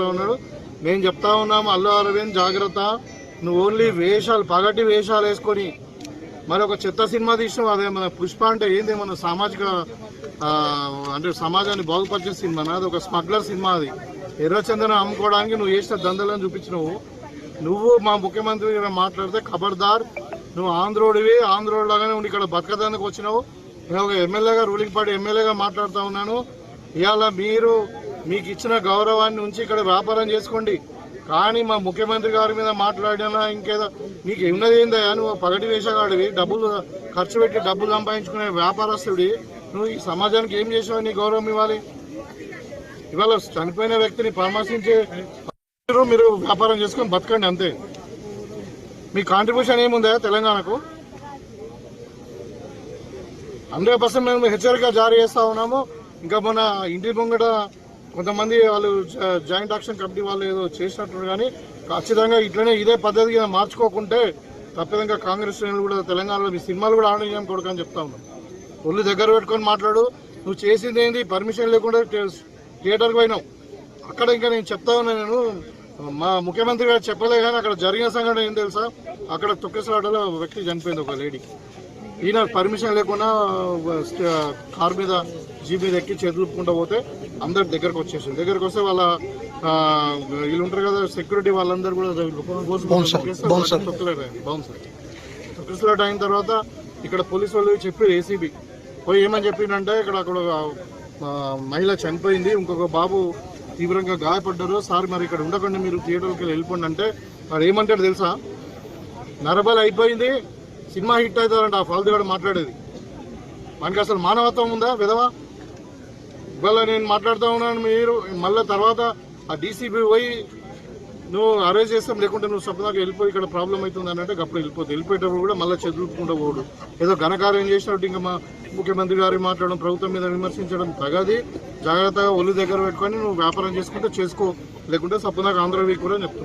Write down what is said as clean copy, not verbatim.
ఉన్నాడు. మేము చెప్తా ఉన్నాము, అల్లు అరవింద్ జాగ్రత్త, నువ్వు ఓన్లీ వేషాలు పగటి వేషాలు వేసుకొని మరి ఒక చెత్త సినిమా తీసినావు. అదే మన పుష్ప అంటే ఏంది, మన సామాజిక అంటే సమాజాన్ని బాగుపరిచే సినిమా, అది ఒక స్మగ్లర్ సినిమా. అది ఎర్రచందనం అమ్ముకోవడానికి నువ్వు చేసిన దందలను చూపించినావు. నువ్వు మా ముఖ్యమంత్రి మాట్లాడితే ఖబర్దార్, నువ్వు ఆంధ్రోడివి, ఆంధ్రోడ్లాగానే ఉండి ఇక్కడ బతకడానికి వచ్చినావు. నేను ఒక ఎమ్మెల్యేగా, రూలింగ్ పార్టీ ఎమ్మెల్యేగా మాట్లాడుతూ ఉన్నాను. ఇవాళ మీకు ఇచ్చిన గౌరవాన్ని ఉంచి ఇక్కడ వ్యాపారం చేసుకోండి, కానీ మా ముఖ్యమంత్రి గారి మీద మాట్లాడినా ఇంకేదో నీకు ఉన్నది ఏందయ్యా? నువ్వు పగటి వేషగాడివి, డబ్బులు ఖర్చు పెట్టి డబ్బులు సంపాదించుకునే వ్యాపారస్తుడి, నువ్వు ఈ సమాజానికి ఏం చేసావు? నీ గౌరవం ఇవ్వాలి. ఇవాళ చనిపోయిన వ్యక్తిని పరామర్శించే మీరు వ్యాపారం చేసుకొని బతకండి, అంతే. మీ కాంట్రిబ్యూషన్ ఏముందా తెలంగాణకు? 100% మేము హెచ్చరిక జారీ చేస్తా ఉన్నాము. ఇంకా మన ఇంటి ముంగట కొంతమంది వాళ్ళు జాయింట్ యాక్షన్ కమిటీ వాళ్ళు ఏదో చేసినట్టు, కానీ ఖచ్చితంగా ఇట్లనే ఇదే పద్ధతిగా మార్చుకోకుంటే తప్పదంగా కాంగ్రెస్ కూడా తెలంగాణలో మీ సినిమాలు కూడా ఆడని కొడుకని చెప్తా ఉన్నాం. ఒళ్ళు దగ్గర పెట్టుకొని మాట్లాడు. నువ్వు చేసింది ఏంది? పర్మిషన్ లేకుండా థియేటర్కి పోయినావు. అక్కడ ఇంకా నేను చెప్తా ఉన్నా, నేను మా ముఖ్యమంత్రి గారు చెప్పలే, కానీ అక్కడ జరిగిన సంఘటన ఏం తెలుసా? అక్కడ తొక్కేసలాటలో వ్యక్తి చనిపోయింది, ఒక లేడీ. ఈయన పర్మిషన్ లేకుండా కార్ మీద జీప్ మీద ఎక్కి చేతులుపుకుంటూ పోతే అందరు దగ్గరకు వచ్చేసింది. దగ్గరకు వస్తే వాళ్ళ వీళ్ళు ఉంటారు కదా సెక్యూరిటీ, వాళ్ళందరూ కూడా తొక్కిసలాట అయిన తర్వాత ఇక్కడ పోలీసు వాళ్ళు చెప్పి ఏసీబీ పోయి ఏమని చెప్పిందంటే, అక్కడ మహిళ చనిపోయింది, ఇంకొక బాబు తీవ్రంగా గాయపడ్డారు సార్, మరి ఇక్కడ ఉండకండి, మీరు థియేటర్కి వెళ్ళిపోండి అంటే వాడు ఏమంటాడు తెలుసా? నరబలి అయిపోయింది, సినిమా హిట్ అవుతారంట ఆ ఫాల్తుగాడు మాట్లాడేది. మనకి అసలు మానవత్వం ఉందా విధవా? ఇవాళ నేను మాట్లాడుతూ ఉన్నాను, మీరు మళ్ళీ తర్వాత ఆ డీసీబీ పోయి నువ్వు అరెస్ట్ చేస్తాం, లేకుంటే నువ్వు సొప్పదాకా వెళ్ళిపోయి ఇక్కడ ప్రాబ్లం అవుతుంది అని అంటే అప్పుడు వెళ్ళిపోయేటప్పుడు కూడా మళ్ళీ చదువుకుంటూ పోడు. ఏదో ఘనకార్యం చేసినట్టు ఇంకా మా ముఖ్యమంత్రి గారు మాట్లాడడం, ప్రభుత్వం మీద విమర్శించడం తగది. జాగ్రత్తగా ఒళ్ళు దగ్గర పెట్టుకొని నువ్వు వ్యాపారం చేసుకుంటే చేసుకో, లేకుంటే సొప్పదాకా ఆంధ్ర వీక్ కూడా చెప్తున్నావు.